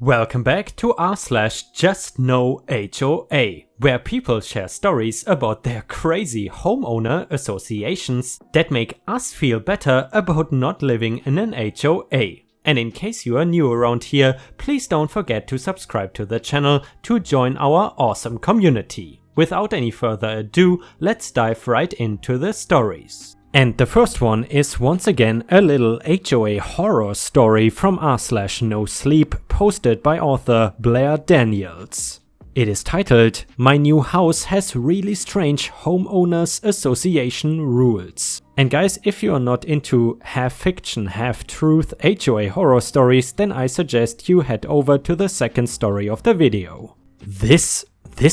Welcome back to r/JustNoHoa, where people share stories about their crazy homeowner associations that make us feel better about not living in an HOA. And in case you are new around here, please don't forget to subscribe to the channel to join our awesome community. Without any further ado, let's dive right into the stories. And the first one is once again a little HOA horror story from r/NoSleep, posted by author Blair Daniels. It is titled, "My New House Has Really Strange Homeowners Association Rules." And guys, if you are not into half fiction, half truth HOA horror stories, then I suggest you head over to the second story of the video. This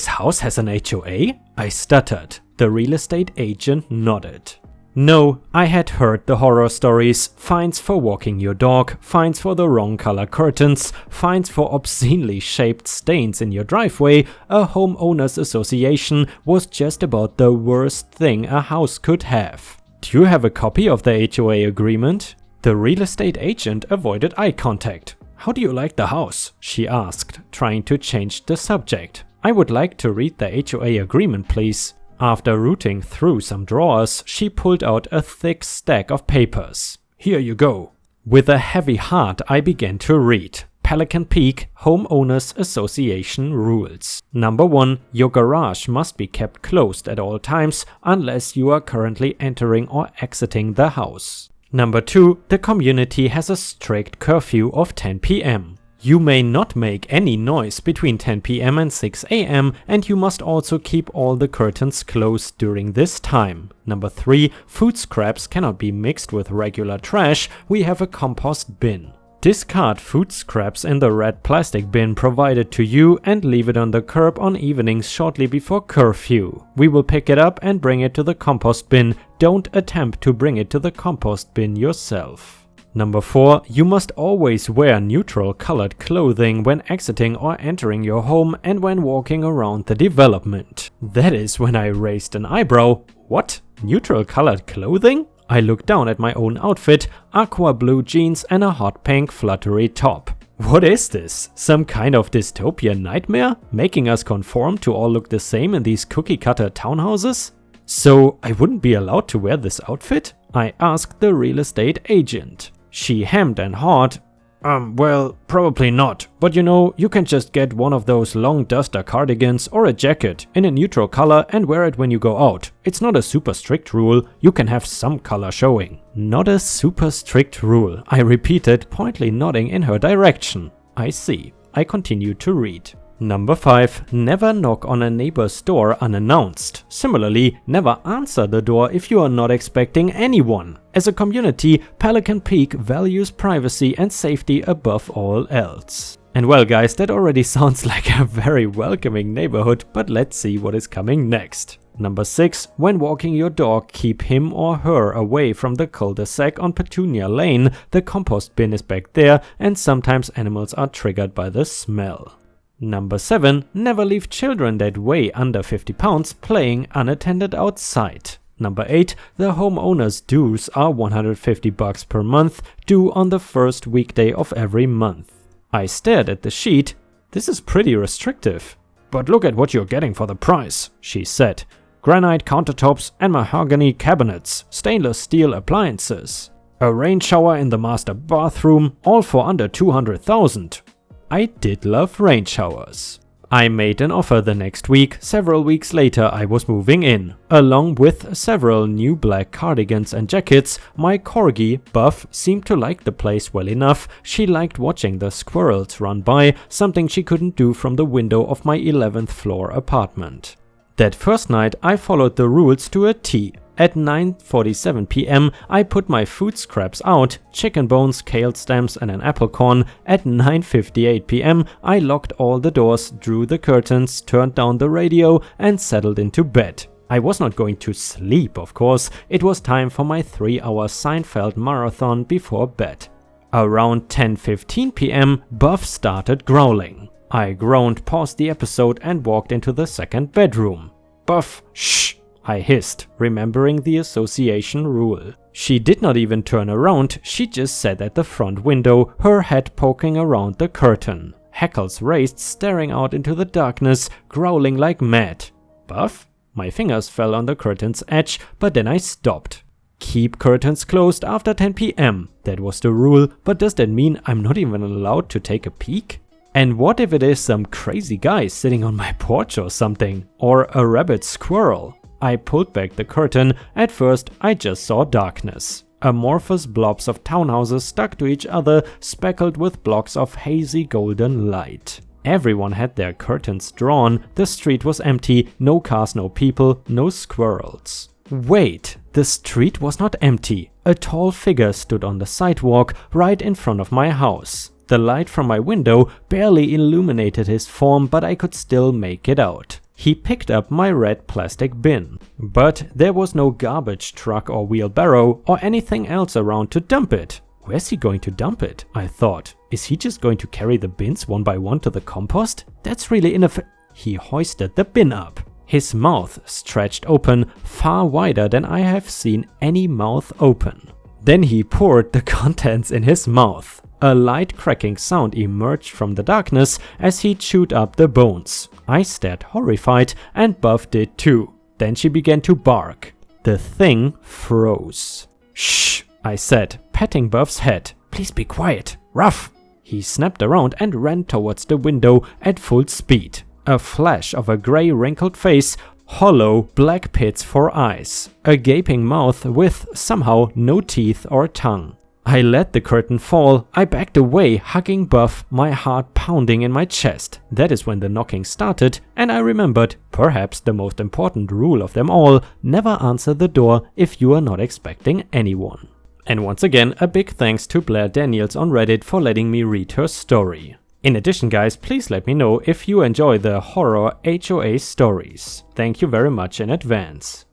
house has an HOA? I stuttered. The real estate agent nodded. No, I had heard the horror stories. Fines for walking your dog, fines for the wrong color curtains, fines for obscenely shaped stains in your driveway. A homeowners association was just about the worst thing a house could have. Do you have a copy of the HOA agreement? The real estate agent avoided eye contact. How do you like the house? She asked, trying to change the subject. I would like to read the HOA agreement, please. After rooting through some drawers, she pulled out a thick stack of papers. Here you go. With a heavy heart, I began to read. Pelican Peak Homeowners Association Rules. Number 1. Your garage must be kept closed at all times unless you are currently entering or exiting the house. Number 2. The community has a strict curfew of 10 p.m. You may not make any noise between 10 p.m. and 6 a.m. and you must also keep all the curtains closed during this time. Number 3. Food scraps cannot be mixed with regular trash. We have a compost bin. Discard food scraps in the red plastic bin provided to you and leave it on the curb on evenings shortly before curfew. We will pick it up and bring it to the compost bin. Don't attempt to bring it to the compost bin yourself. Number 4. You must always wear neutral colored clothing when exiting or entering your home and when walking around the development. That is when I raised an eyebrow. What? Neutral colored clothing? I looked down at my own outfit, aqua blue jeans and a hot pink fluttery top. What is this? Some kind of dystopian nightmare? Making us conform to all look the same in these cookie-cutter townhouses? So I wouldn't be allowed to wear this outfit? I asked the real estate agent. She hemmed and hawed. Well, probably not. But you know, you can just get one of those long duster cardigans or a jacket in a neutral color and wear it when you go out. It's not a super strict rule. You can have some color showing. Not a super strict rule, I repeated, pointedly nodding in her direction. I see. I continued to read. Number 5. Never knock on a neighbor's door unannounced. Similarly, never answer the door if you are not expecting anyone. As a community, Pelican Peak values privacy and safety above all else. And well guys, that already sounds like a very welcoming neighborhood, but let's see what is coming next. Number 6. When walking your dog, keep him or her away from the cul-de-sac on Petunia Lane. The compost bin is back there and sometimes animals are triggered by the smell. Number 7. Never leave children that weigh under 50 pounds playing unattended outside. Number 8. The homeowner's dues are $150 per month, due on the first weekday of every month. I stared at the sheet. This is pretty restrictive. But look at what you're getting for the price, she said. Granite countertops and mahogany cabinets, stainless steel appliances. A rain shower in the master bathroom, all for under $200,000. I did love rain showers. I made an offer the next week. Several weeks later I was moving in. Along with several new black cardigans and jackets, my corgi, Buff, seemed to like the place well enough. She liked watching the squirrels run by, something she couldn't do from the window of my 11th floor apartment. That first night I followed the rules to a T. At 9:47 p.m. I put my food scraps out, chicken bones, kale stems and an apple corn. At 9:58 p.m. I locked all the doors, drew the curtains, turned down the radio and settled into bed. I was not going to sleep, of course. It was time for my 3-hour Seinfeld marathon before bed. Around 10:15 p.m. Buff started growling. I groaned, paused the episode and walked into the second bedroom. Buff, shh! I hissed, remembering the association rule. She did not even turn around, she just sat at the front window, her head poking around the curtain. hackles raised, staring out into the darkness, growling like mad. Buff? My fingers fell on the curtain's edge, but then I stopped. Keep curtains closed after 10 p.m. That was the rule, but does that mean I'm not even allowed to take a peek? And what if it is some crazy guy sitting on my porch or something? Or a rabid squirrel? I pulled back the curtain. At first, I just saw darkness. Amorphous blobs of townhouses stuck to each other, speckled with blocks of hazy golden light. Everyone had their curtains drawn. The street was empty. No cars, no people, no squirrels. Wait, the street was not empty. A tall figure stood on the sidewalk right in front of my house. The light from my window barely illuminated his form, but I could still make it out. He picked up my red plastic bin. But there was no garbage truck or wheelbarrow or anything else around to dump it. Where's he going to dump it? I thought. Is he just going to carry the bins one by one to the compost? That's really He hoisted the bin up. His mouth stretched open, far wider than I have seen any mouth open. Then he poured the contents in his mouth. A light cracking sound emerged from the darkness as he chewed up the bones. I stared horrified, and Buff did too. Then she began to bark. The thing froze. "Shh," I said, patting Buff's head. "Please be quiet. Ruff." He snapped around and ran towards the window at full speed. A flash of a grey wrinkled face, hollow black pits for eyes, a gaping mouth with somehow no teeth or tongue. I let the curtain fall. I backed away, hugging Buff, my heart pounding in my chest. That is when the knocking started, and I remembered, perhaps the most important rule of them all, never answer the door if you are not expecting anyone. And once again, a big thanks to Blair Daniels on Reddit for letting me read her story. In addition, guys, please let me know if you enjoy the horror HOA stories. Thank you very much in advance.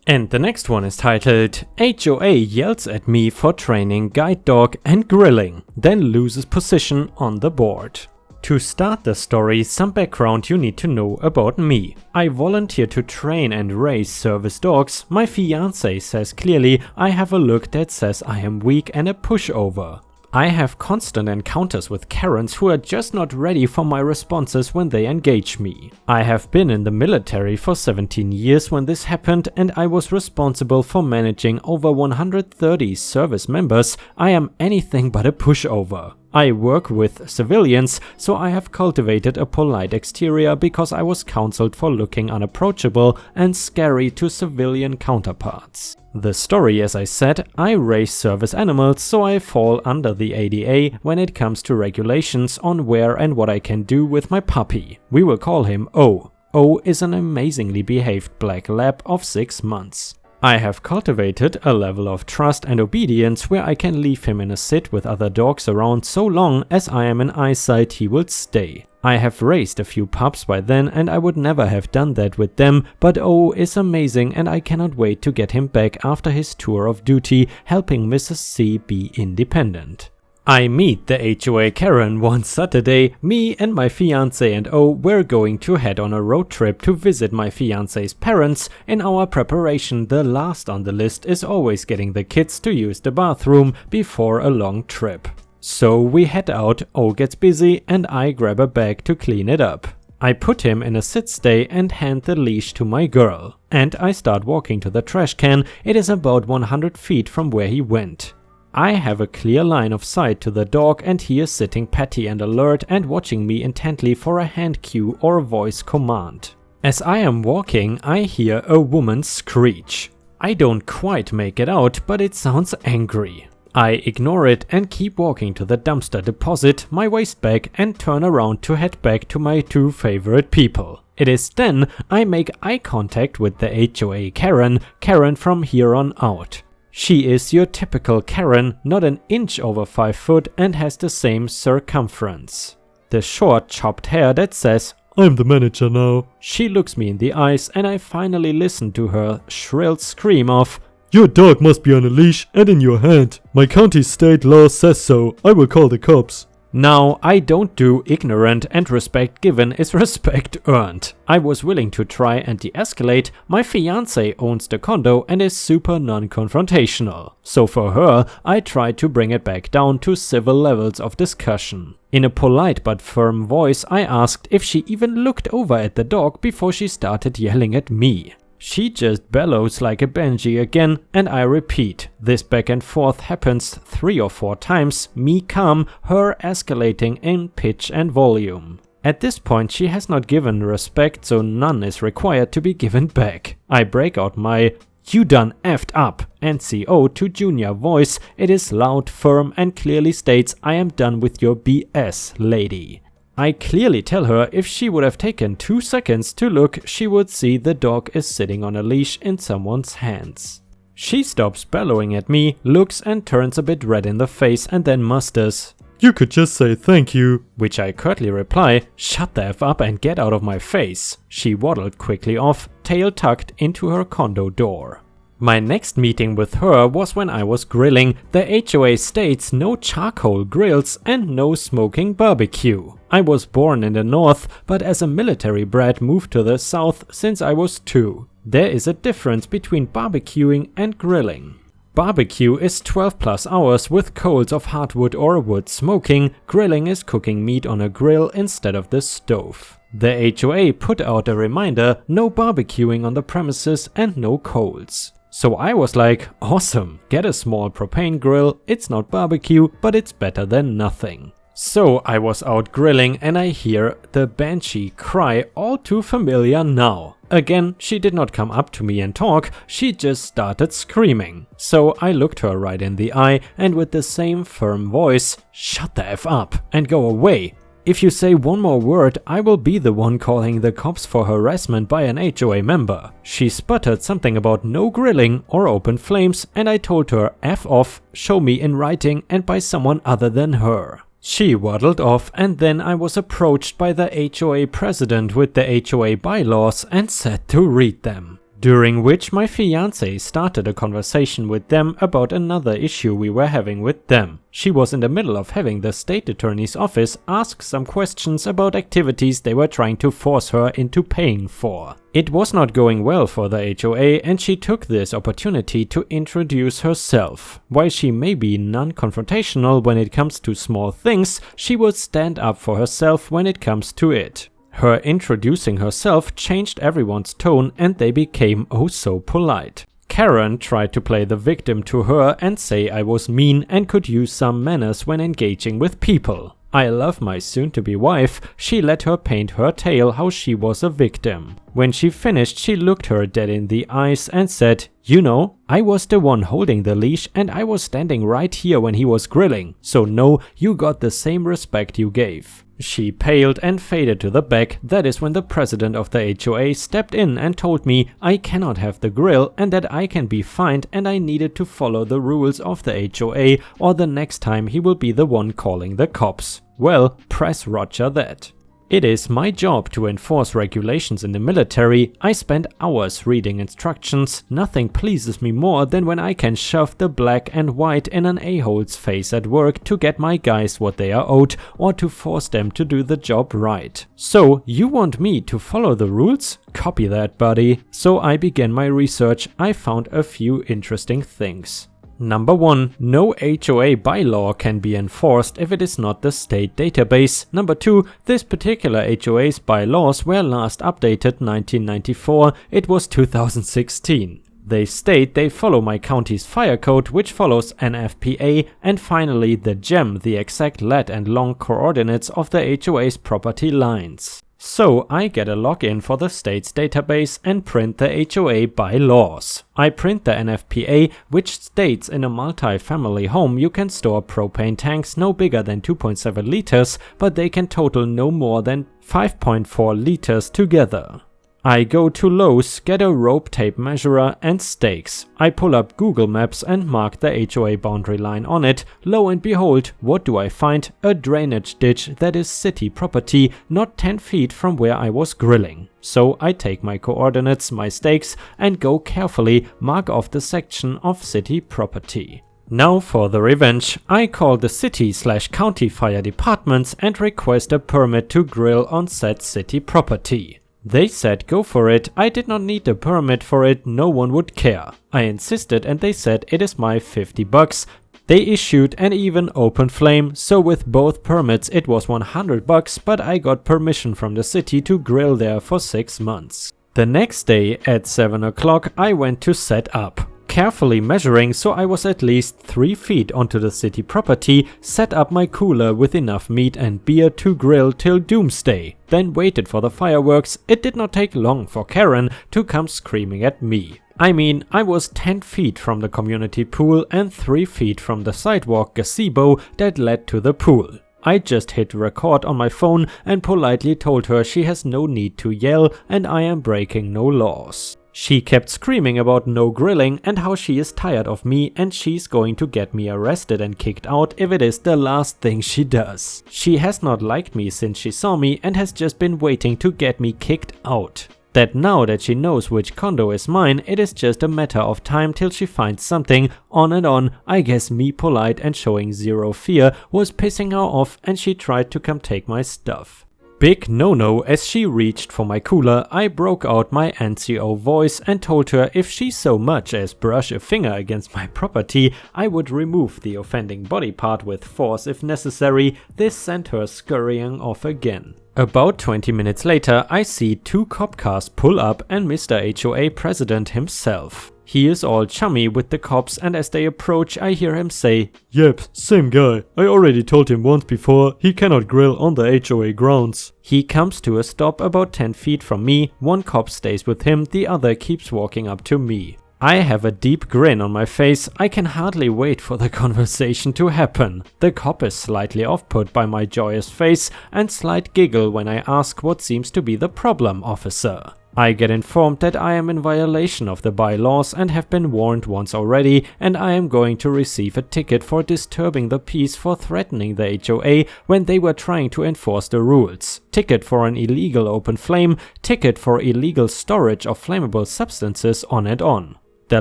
And the next one is titled HOA yells at me for training guide dog and grilling, then loses position on the board. To start the story, some background you need to know about me. I volunteer to train and raise service dogs. My fiance says clearly I have a look that says I am weak and a pushover. I have constant encounters with Karens who are just not ready for my responses when they engage me. I have been in the military for 17 years when this happened, and I was responsible for managing over 130 service members. I am anything but a pushover. I work with civilians, so I have cultivated a polite exterior because I was counseled for looking unapproachable and scary to civilian counterparts. The story, as I said, I raise service animals, so I fall under the ADA when it comes to regulations on where and what I can do with my puppy. We will call him O. O is an amazingly behaved black lab of 6 months. I have cultivated a level of trust and obedience where I can leave him in a sit with other dogs around so long as I am in eyesight he will stay. I have raised a few pups by then and I would never have done that with them, but O is amazing and I cannot wait to get him back after his tour of duty helping Mrs. C be independent. I meet the HOA Karen one Saturday. Me and my fiance and O were going to head on a road trip to visit my fiance's parents. In our preparation, the last on the list is always getting the kids to use the bathroom before a long trip. So we head out, O gets busy and I grab a bag to clean it up. I put him in a sit-stay and hand the leash to my girl. And I start walking to the trash can. It is about 100 feet from where he went. I have a clear line of sight to the dog and he is sitting patty and alert and watching me intently for a hand cue or a voice command. As I am walking, I hear a woman screech. I don't quite make it out, but it sounds angry. I ignore it and keep walking to the dumpster deposit my waste bag and turn around to head back to my 2 favorite people. It is then I make eye contact with the HOA Karen from here on out. She is your typical Karen, not an inch over 5 foot and has the same circumference. The short chopped hair that says, "I'm the manager now." She looks me in the eyes and I finally listen to her shrill scream of, "Your dog must be on a leash and in your hand. My county state law says so. I will call the cops." Now, I don't do ignorant and respect given is respect earned. I was willing to try and de-escalate. My fiancé owns the condo and is super non-confrontational. So for her, I tried to bring it back down to civil levels of discussion. In a polite but firm voice, I asked if she even looked over at the dog before she started yelling at me. She just bellows like a banshee again, and I repeat. This back and forth happens 3 or 4 times, me calm, her escalating in pitch and volume. At this point she has not given respect, so none is required to be given back. I break out my "You done effed up" NCO to junior voice. It is loud, firm and clearly states I am done with your BS, lady. I clearly tell her if she would have taken 2 seconds to look, she would see the dog is sitting on a leash in someone's hands. She stops bellowing at me, looks and turns a bit red in the face and then musters, "You could just say thank you," which I curtly reply, "Shut the F up and get out of my face." She waddled quickly off, tail tucked into her condo door. My next meeting with her was when I was grilling. The HOA states no charcoal grills and no smoking barbecue. I was born in the north, but as a military brat moved to the south since I was 2. There is a difference between barbecuing and grilling. Barbecue is 12+ hours with coals of hardwood or wood smoking. Grilling is cooking meat on a grill instead of the stove. The HOA put out a reminder, no barbecuing on the premises and no coals. So I was like, awesome, get a small propane grill, it's not barbecue, but it's better than nothing. So I was out grilling and I hear the banshee cry, all too familiar now. Again, she did not come up to me and talk, she just started screaming. So I looked her right in the eye and with the same firm voice, "Shut the F up and go away. If you say one more word, I will be the one calling the cops for harassment by an HOA member." She sputtered something about no grilling or open flames and I told her F off, show me in writing and by someone other than her. She waddled off and then I was approached by the HOA president with the HOA bylaws and said to read them. During which my fiancé started a conversation with them about another issue we were having with them. She was in the middle of having the state attorney's office ask some questions about activities they were trying to force her into paying for. It was not going well for the HOA and she took this opportunity to introduce herself. While she may be non-confrontational when it comes to small things, she will stand up for herself when it comes to it. Her introducing herself changed everyone's tone and they became oh so polite. Karen tried to play the victim to her and say I was mean and could use some manners when engaging with people. I love my soon-to-be wife. She let her paint her tale how she was a victim. When she finished, she looked her dead in the eyes and said, "You know, I was the one holding the leash and I was standing right here when he was grilling. So no, you got the same respect you gave." She paled and faded to the back. That is when the president of the HOA stepped in and told me I cannot have the grill and that I can be fined and I needed to follow the rules of the HOA or the next time he will be the one calling the cops. Well, press Roger that. It is my job to enforce regulations in the military. I spend hours reading instructions. Nothing pleases me more than when I can shove the black and white in an a-hole's face at work to get my guys what they are owed or to force them to do the job right. So, you want me to follow the rules? Copy that, buddy. So I began my research. I found a few interesting things. Number 1. No HOA bylaw can be enforced if it is not the state database. Number 2. This particular HOA's bylaws were last updated 1994. It was 2016. They state they follow my county's fire code, which follows NFPA, and finally the GEM, the exact lat and long coordinates of the HOA's property lines. So I get a login for the state's database and print the HOA bylaws. I print the NFPA, which states in a multi-family home you can store propane tanks no bigger than 2.7 liters, but they can total no more than 5.4 liters together. I go to Lowe's, get a rope tape measurer and stakes. I pull up Google Maps and mark the HOA boundary line on it. Lo and behold, what do I find? A drainage ditch that is city property, not 10 feet from where I was grilling. So I take my coordinates, my stakes, and go carefully mark off the section of city property. Now for the revenge. I call the city/county fire departments and request a permit to grill on said city property. They said go for it. I did not need a permit for it, no one would care. I insisted and they said it is my $50. They issued an even open flame, so with both permits it was $100, but I got permission from the city to grill there for 6 months. The next day at 7 o'clock I went to set up. Carefully measuring so I was at least 3 feet onto the city property, set up my cooler with enough meat and beer to grill till doomsday, then waited for the fireworks. It did not take long for Karen to come screaming at me. I mean, I was 10 feet from the community pool and 3 feet from the sidewalk gazebo that led to the pool. I just hit record on my phone and politely told her she has no need to yell and I am breaking no laws. She kept screaming about no grilling and how she is tired of me and she's going to get me arrested and kicked out if it is the last thing she does. She has not liked me since she saw me and has just been waiting to get me kicked out. That now that she knows which condo is mine, it is just a matter of time till she finds something. On and on. I guess me polite and showing zero fear was pissing her off and she tried to come take my stuff. Big no-no. As she reached for my cooler, I broke out my NCO voice and told her if she so much as brush a finger against my property, I would remove the offending body part with force if necessary. This sent her scurrying off again. About 20 minutes later, I see 2 cop cars pull up and Mr. HOA president himself. He is all chummy with the cops and as they approach I hear him say, "Yep, same guy. I already told him once before, he cannot grill on the HOA grounds." He comes to a stop about 10 feet from me, 1 cop stays with him, the other keeps walking up to me. I have a deep grin on my face. I can hardly wait for the conversation to happen. The cop is slightly off-put by my joyous face and slight giggle when I ask what seems to be the problem, officer. I get informed that I am in violation of the bylaws and have been warned once already, and I am going to receive a ticket for disturbing the peace for threatening the HOA when they were trying to enforce the rules. Ticket for an illegal open flame, ticket for illegal storage of flammable substances, on and on. The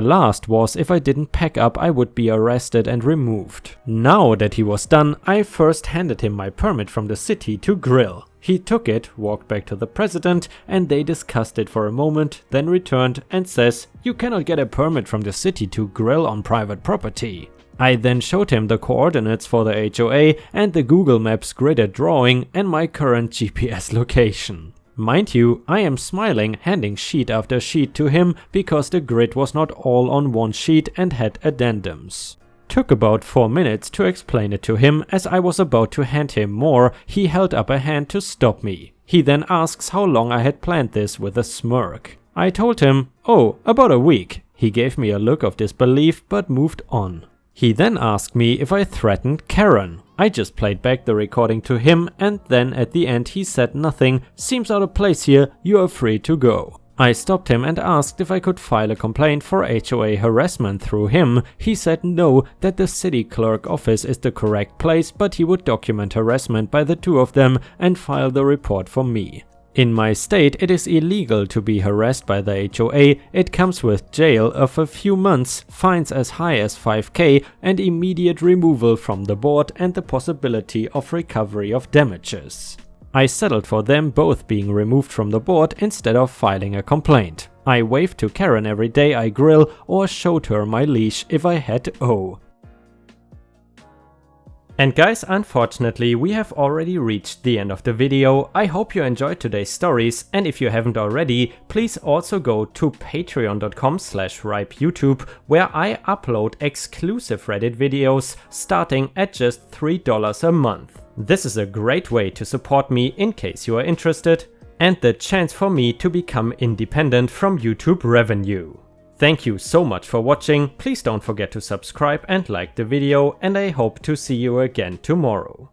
last was if I didn't pack up I would be arrested and removed. Now that he was done, I first handed him my permit from the city to grill. He took it, walked back to the president and they discussed it for a moment, then returned and says, "You cannot get a permit from the city to grill on private property." I then showed him the coordinates for the HOA and the Google Maps gridded drawing and my current GPS location. Mind you, I am smiling, handing sheet after sheet to him because the grid was not all on one sheet and had addendums. Took about 4 minutes to explain it to him. As I was about to hand him more, he held up a hand to stop me. He then asks how long I had planned this with a smirk. I told him, "Oh, about a week." He gave me a look of disbelief but moved on. He then asked me if I threatened Karen. I just played back the recording to him and then at the end he said nothing. "Seems out of place here, you are free to go." I stopped him and asked if I could file a complaint for HOA harassment through him. He said no, that the city clerk office is the correct place, but he would document harassment by the 2 of them and file the report for me. In my state, it is illegal to be harassed by the HOA. It comes with jail of a few months, fines as high as 5K and immediate removal from the board and the possibility of recovery of damages. I settled for them both being removed from the board instead of filing a complaint. I waved to Karen every day I grill or showed her my leash if I had O. And guys, unfortunately we have already reached the end of the video. I hope you enjoyed today's stories, and if you haven't already, please also go to patreon.com/ripeyoutube where I upload exclusive Reddit videos starting at just $3 a month. This is a great way to support me in case you are interested, and the chance for me to become independent from YouTube revenue. Thank you so much for watching. Please don't forget to subscribe and like the video, and I hope to see you again tomorrow.